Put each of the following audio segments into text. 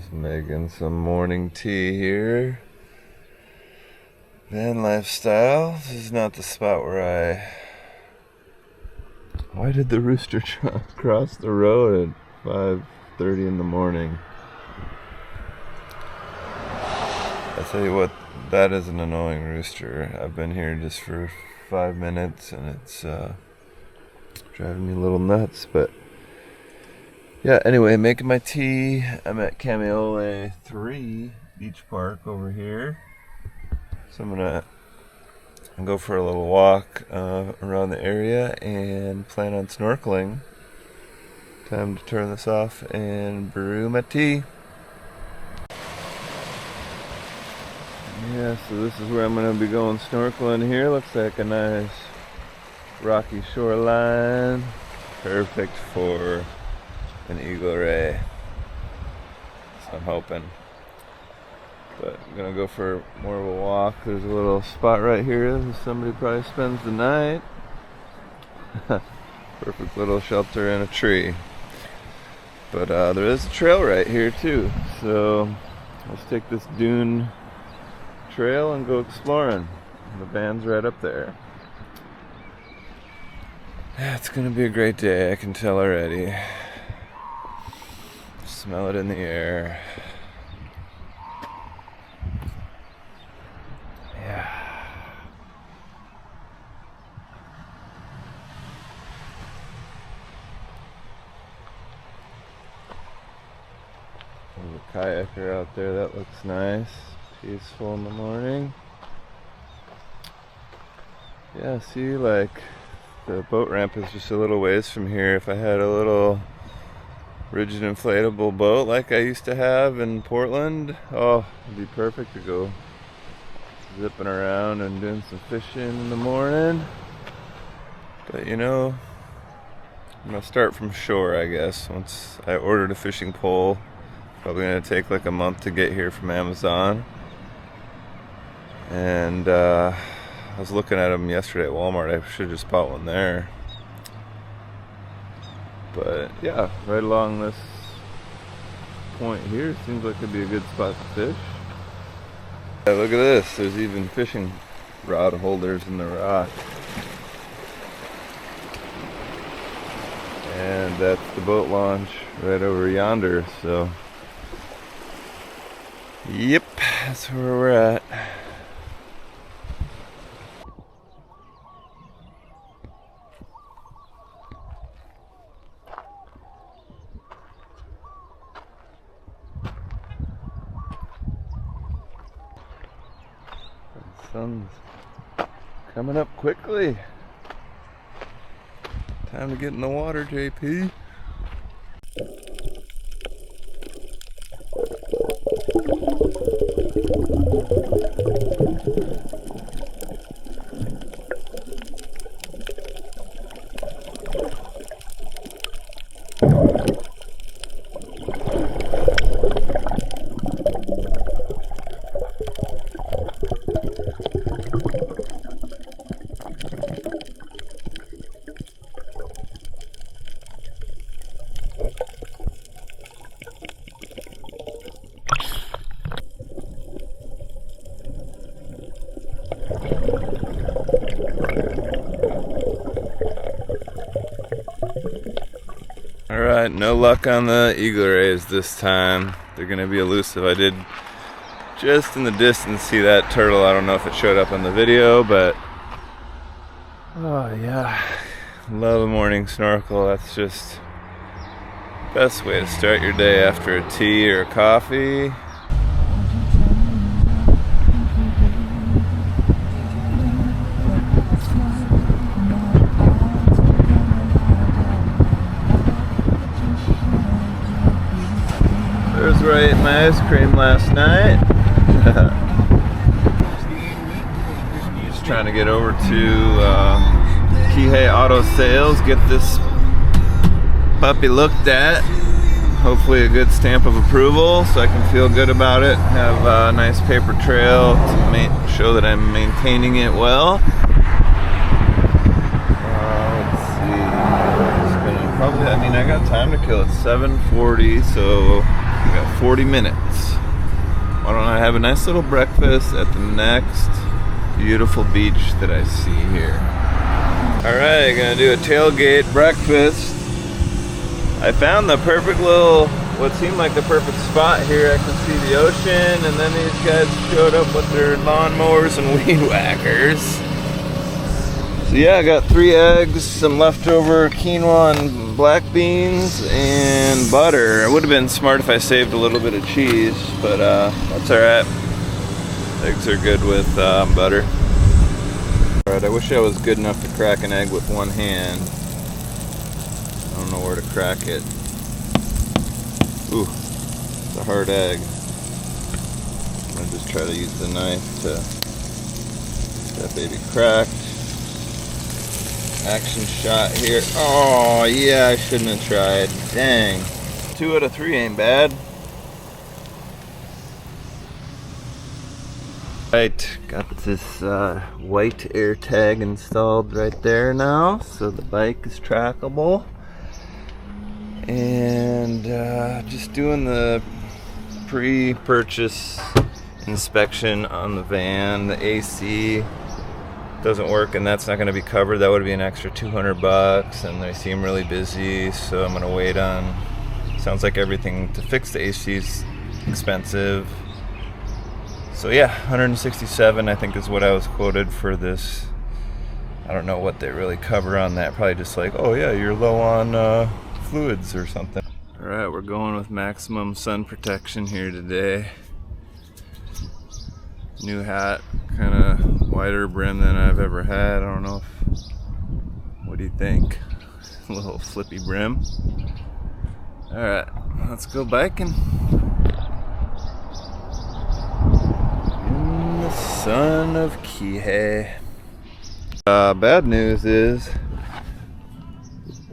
Just making some morning tea here. Van lifestyle. This is not the spot where I... Why did the rooster cross the road at 5:30 in the morning? I tell you what, that is an annoying rooster. I've been here just for 5 minutes and it's driving me a little nuts, but yeah, anyway, making my tea. I'm at Maui 3 Beach Park over here. So I'm gonna go for a little walk around the area and plan on snorkeling. Time to turn this off and brew my tea. Yeah, so this is where I'm gonna be going snorkeling here. Looks like a nice rocky shoreline. Perfect for an eagle ray. So I'm hoping. But I'm gonna go for more of a walk. There's a little spot right here that somebody probably spends the night. Perfect little shelter in a tree. But there is a trail right here too. So let's take this dune trail and go exploring. The van's right up there. Yeah, it's gonna be a great day, I can tell already. Smell it in the air. Yeah. There's a kayaker out there, that looks nice. Peaceful in the morning. Yeah, see, like the boat ramp is just a little ways from here. If I had a little rigid inflatable boat like I used to have in Portland, oh, it'd be perfect to go zipping around and doing some fishing in the morning. But you know, I'm gonna start from shore, I guess. Once I ordered a fishing pole, probably gonna take like a month to get here from Amazon. And I was looking at them yesterday at Walmart. I should have just bought one there. But yeah, right along this point here seems like it'd be a good spot to fish. Yeah, look at this. There's even fishing rod holders in the rock. And that's the boat launch right over yonder. So, yep, that's where we're at. Sun's coming up quickly. Time to get in the water, JP. Alright, no luck on the eagle rays this time. They're gonna be elusive. I did just in the distance see that turtle. I don't know if it showed up on the video, but oh yeah, love a morning snorkel. That's just the best way to start your day after a tea or a coffee. There's where I ate my ice cream last night. Just trying to get over to Kihei Auto Sales, get this puppy looked at. Hopefully a good stamp of approval so I can feel good about it. Have a nice paper trail to show that I'm maintaining it well. Let's see. Probably, I mean, I got time to kill. It's 7:40, so I got 40 minutes. Why don't I have a nice little breakfast at the next beautiful beach that I see here. Alright, gonna do a tailgate breakfast. I found the perfect little, what seemed like the perfect spot here. I can see the ocean, and then these guys showed up with their lawnmowers and weed whackers. So yeah, I got 3 eggs, some leftover quinoa and black beans, and butter. It would have been smart if I saved a little bit of cheese, but that's alright. Eggs are good with butter. Alright, I wish I was good enough to crack an egg with one hand. I don't know where to crack it. Ooh, it's a hard egg. I'm gonna just try to use the knife to get that baby cracked. Action shot here. Oh yeah, I shouldn't have tried. Dang. 2 out of 3 ain't bad. Right, got this white air tag installed right there now, so the bike is trackable. And just doing the pre-purchase inspection on the van. The AC doesn't work, and that's not going to be covered. That would be an extra $200, and they seem really busy, so I'm going to wait on. Sounds like everything to fix the AC is expensive. So yeah, $167 I think is what I was quoted for this. I don't know what they really cover on that. Probably just like, oh yeah, you're low on fluids or something. All right, we're going with maximum sun protection here today. New hat, kind of wider brim than I've ever had. I don't know if, what do you think? A little flippy brim. All right, let's go biking. In the sun of Kihei. Bad news is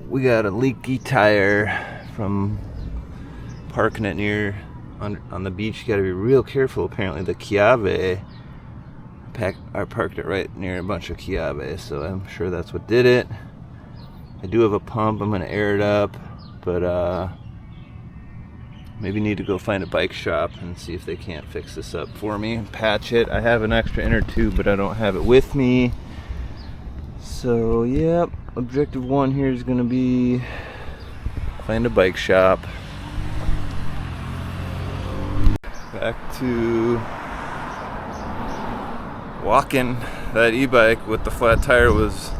we got a leaky tire from parking it near on the beach. You gotta be real careful. Apparently the Kiawe, I parked it right near a bunch of Kiawe, so I'm sure that's what did it. I do have a pump. I'm gonna air it up, but maybe need to go find a bike shop and see if they can't fix this up for me and patch it. I have an extra inner tube, but I don't have it with me. So yep, objective 1 here is gonna be find a bike shop. Back to walking. That e-bike with the flat tire was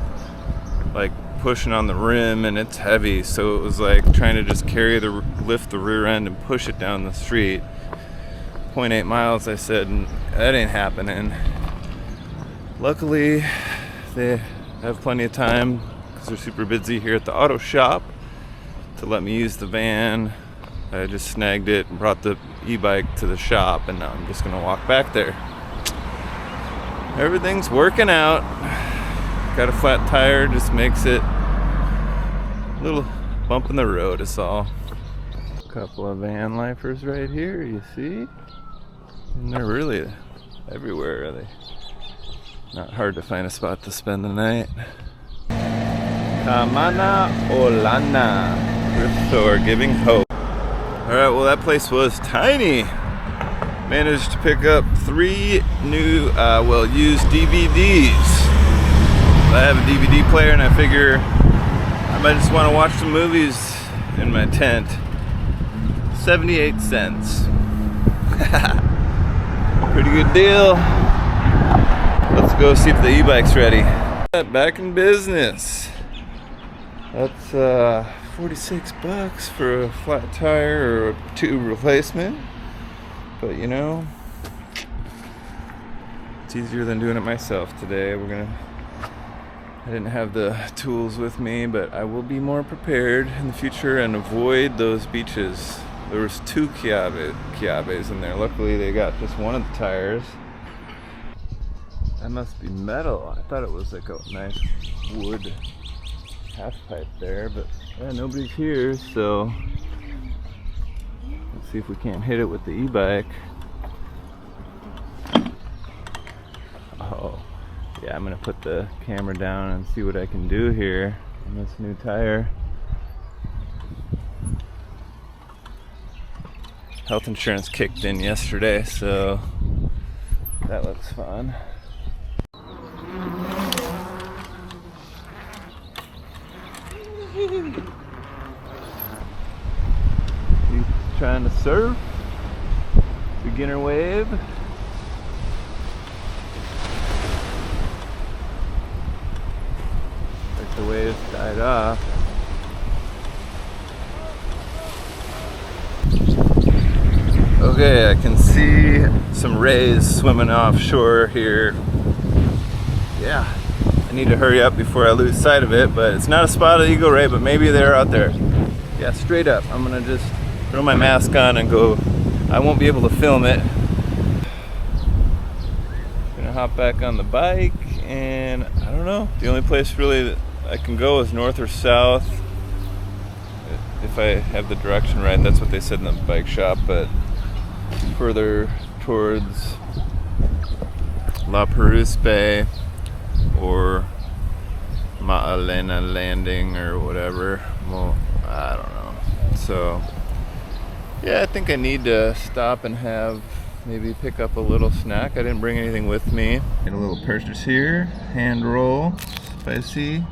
like pushing on the rim, and it's heavy, so it was like trying to just lift the rear end and push it down the street. 0.8 miles, I said, and that ain't happening. Luckily, they have plenty of time because they're super busy here at the auto shop to let me use the van. I just snagged it and brought the e-bike to the shop, and now I'm just gonna walk back there. Everything's working out. Got a flat tire, just makes it a little bump in the road is all. A couple of van lifers right here, you see? And they're really everywhere, are they? Not hard to find a spot to spend the night. Kamana Olana, thrift store giving hope. Alright, well that place was tiny. Managed to pick up 3 new, used DVDs. I have a DVD player, and I figure I might just want to watch some movies in my tent. 78 cents. Pretty good deal. Let's go see if the e-bike's ready. Back in business. That's 46 bucks for a flat tire or a tube replacement. But you know, it's easier than doing it myself today. I didn't have the tools with me, but I will be more prepared in the future and avoid those beaches. There was 2 Kiawes in there. Luckily they got just one of the tires. That must be metal. I thought it was like a nice wood half pipe there, but yeah, nobody's here, so let's see if we can't hit it with the e-bike. Oh, yeah, I'm gonna put the camera down and see what I can do here on this new tire. health insurance kicked in yesterday, so that looks fun. You trying to surf? Beginner wave? Like the waves died off. Okay, I can see some rays swimming offshore here. Yeah, I need to hurry up before I lose sight of it, but it's not a spotted eagle ray, but maybe they're out there. Yeah, straight up. I'm gonna just throw my mask on and go. I won't be able to film it. Gonna hop back on the bike, and I don't know. The only place really that I can go is north or south. If I have the direction right, that's what they said in the bike shop, but further towards La Perouse Bay or Ma'alena Landing or whatever. Well, I don't know. So yeah, I think I need to stop and maybe pick up a little snack. I didn't bring anything with me. Get a little purchase here. Hand roll, spicy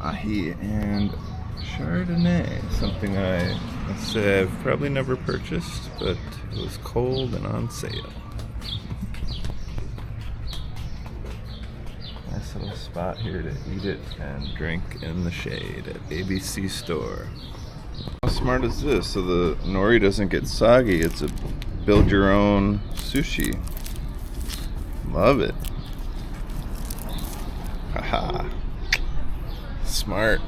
ahi, and Chardonnay. Something let's say I've probably never purchased, but it was cold and on sale. Nice little spot here to eat it and drink in the shade at ABC store. How smart is this? So the nori doesn't get soggy. It's a build your own sushi. Love it. Haha. Smart.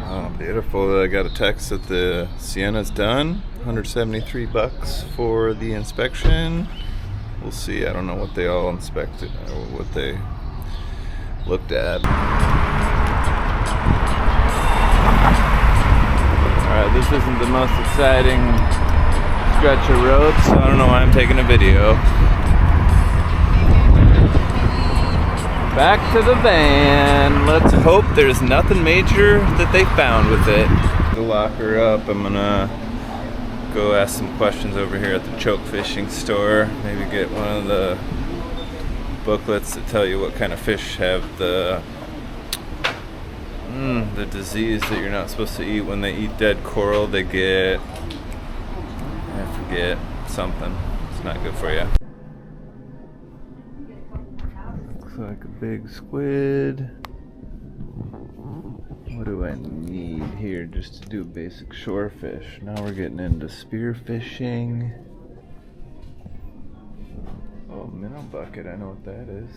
Oh, beautiful. I got a text that the Sienna's done. $173 for the inspection. We'll see. I don't know what they all inspected or what they looked at. Alright, this isn't the most exciting stretch of road, so I don't know why I'm taking a video. Back to the van. Let's hope there's nothing major that they found with it. To lock her up, I'm gonna go ask some questions over here at the choke fishing store. Maybe get one of the booklets that tell you what kind of fish have the disease that you're not supposed to eat. When they eat dead coral, they get, I forget, something. It's not good for you. Looks like a big squid. What do I need here just to do basic shore fish? Now we're getting into spear fishing. Oh, minnow bucket, I know what that is.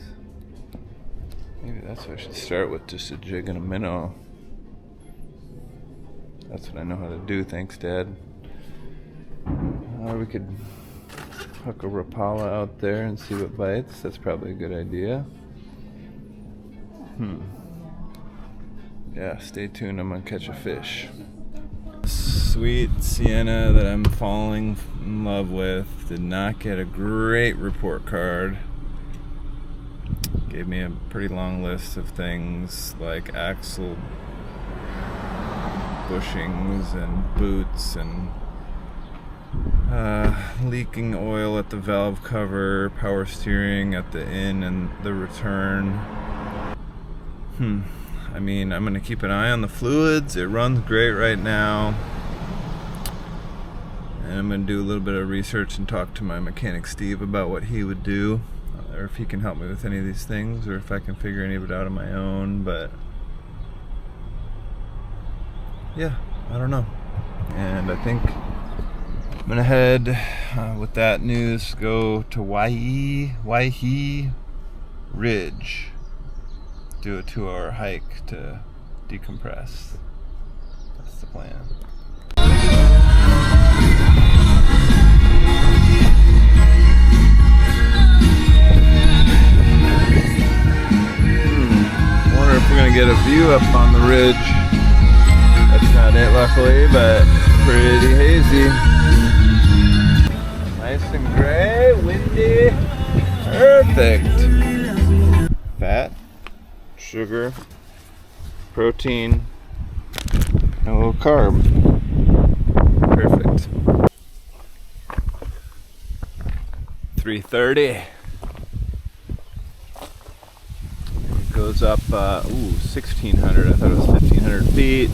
Maybe that's what I should start with, just a jig and a minnow. That's what I know how to do, thanks Dad. Or we could hook a Rapala out there and see what bites. That's probably a good idea. Yeah, stay tuned, I'm gonna catch a fish. Sweet Sienna that I'm falling in love with did not get a great report card. Gave me a pretty long list of things like axle bushings and boots and leaking oil at the valve cover, power steering at the in and the return. I mean, I'm gonna keep an eye on the fluids. It runs great right now. And I'm gonna do a little bit of research and talk to my mechanic Steve about what he would do, or if he can help me with any of these things, or if I can figure any of it out on my own. But yeah, I don't know. And I think I'm gonna head with that news, go to Waihi Ridge. Do a 2-hour hike to decompress. That's the plan. Wonder if we're gonna get a view up on the ridge. That's not it, luckily, but pretty hazy. Nice and gray, windy, perfect. Fat, sugar, protein, and a little carb. Perfect. 3:30. It goes up 1,600. I thought it was 1,500 feet.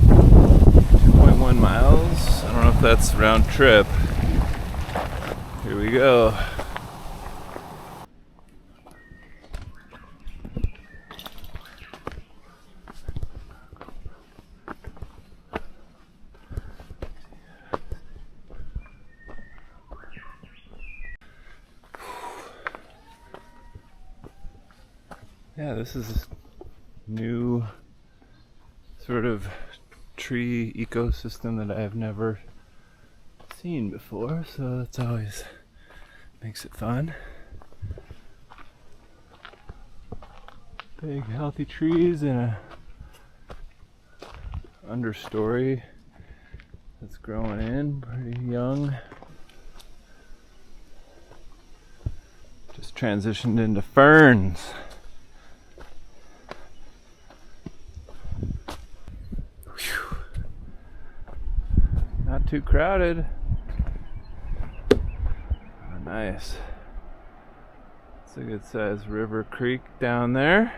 2.1 miles. I don't know if that's round trip. Here we go. Yeah, this is a new sort of tree ecosystem that I have never seen before, so that's always makes it fun. Big healthy trees and a understory that's growing in, pretty young. Just transitioned into ferns. Not too crowded. Oh, nice. It's a good sized river creek down there.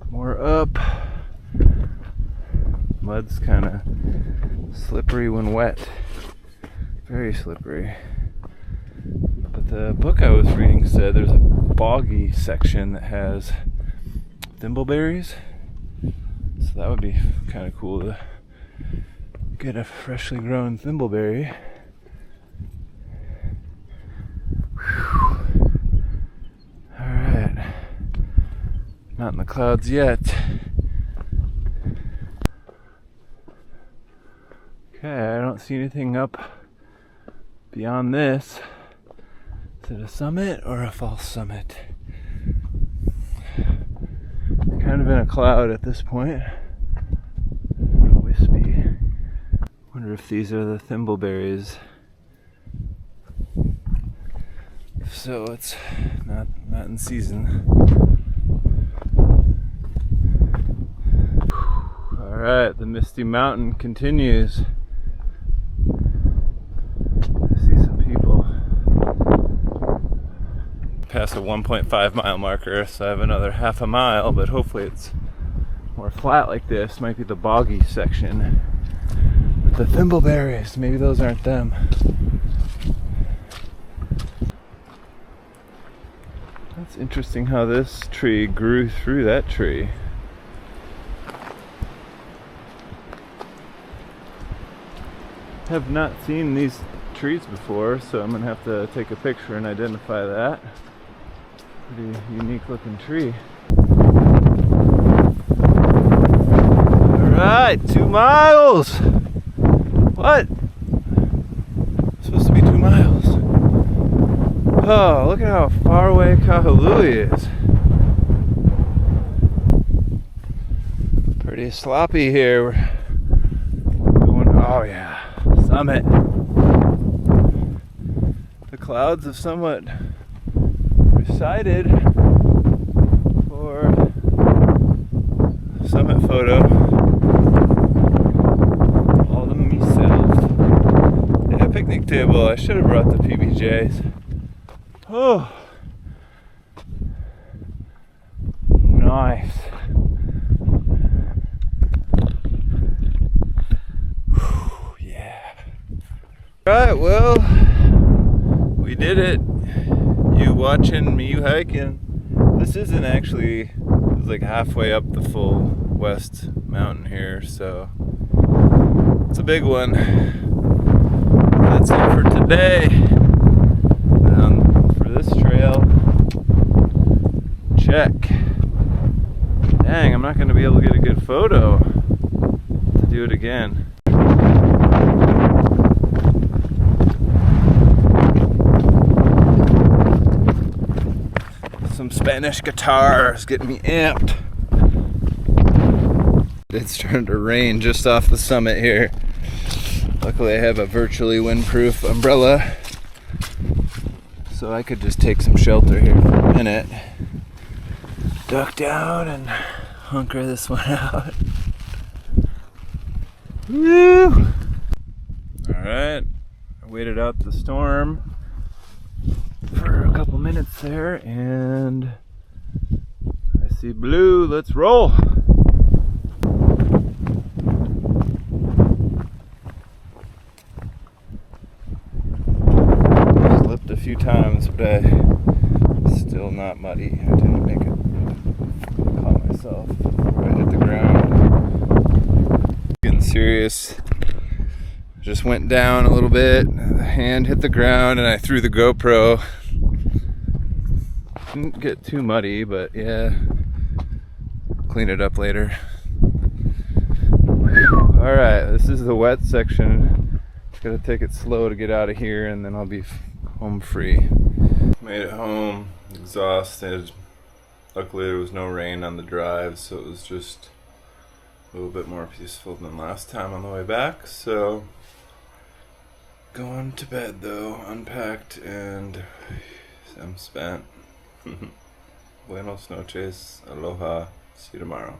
More up. Mud's kind of slippery when wet. Very slippery. But the book I was reading said there's a boggy section that has thimbleberries. So that would be kind of cool to get a freshly grown thimbleberry. Alright. Not in the clouds yet. Okay, I don't see anything up beyond this. Is it a summit or a false summit? Kind of in a cloud at this point. Wispy. Wonder if these are the thimbleberries. If so, it's not in season. Alright, the Misty Mountain continues. Past a 1.5 mile marker, so I have another half a mile, but hopefully it's more flat like this. Might be the boggy section with the thimbleberries. Maybe those aren't them. That's interesting how this tree grew through that tree. Have not seen these trees before, so I'm gonna have to take a picture and identify that. Pretty unique looking tree. Alright, 2 miles! What? It's supposed to be 2 miles. Oh, look at how far away Kahului is. Pretty sloppy here. We're going, oh yeah, summit. The clouds have somewhat recited for summit photo. All to myself. Yeah, picnic table. I should have brought the PBJs. Oh, nice. Whew, yeah. Right, well, we did it. You watching, me you hiking. This isn't actually, it's like halfway up the full west mountain here, so it's a big one. That's it for today. For this trail, check. Dang, I'm not going to be able to get a good photo to do it again. Some Spanish guitars getting me amped. It's starting to rain just off the summit here. Luckily I have a virtually windproof umbrella, so I could just take some shelter here for a minute. Duck down and hunker this one out. Woo! Alright, I waited out the storm for a couple minutes there, and I see blue. Let's roll! Slipped a few times, but still not muddy. I didn't make it. Caught myself right at the ground. Getting serious. Just went down a little bit, the hand hit the ground, and I threw the GoPro. Didn't get too muddy, but yeah, clean it up later. Alright, this is the wet section. Just gotta take it slow to get out of here, and then I'll be home free. Made it home, exhausted. Luckily there was no rain on the drive, so it was just a little bit more peaceful than last time on the way back. So going to bed though, unpacked, and I'm spent. Buenos noches, aloha, see you tomorrow.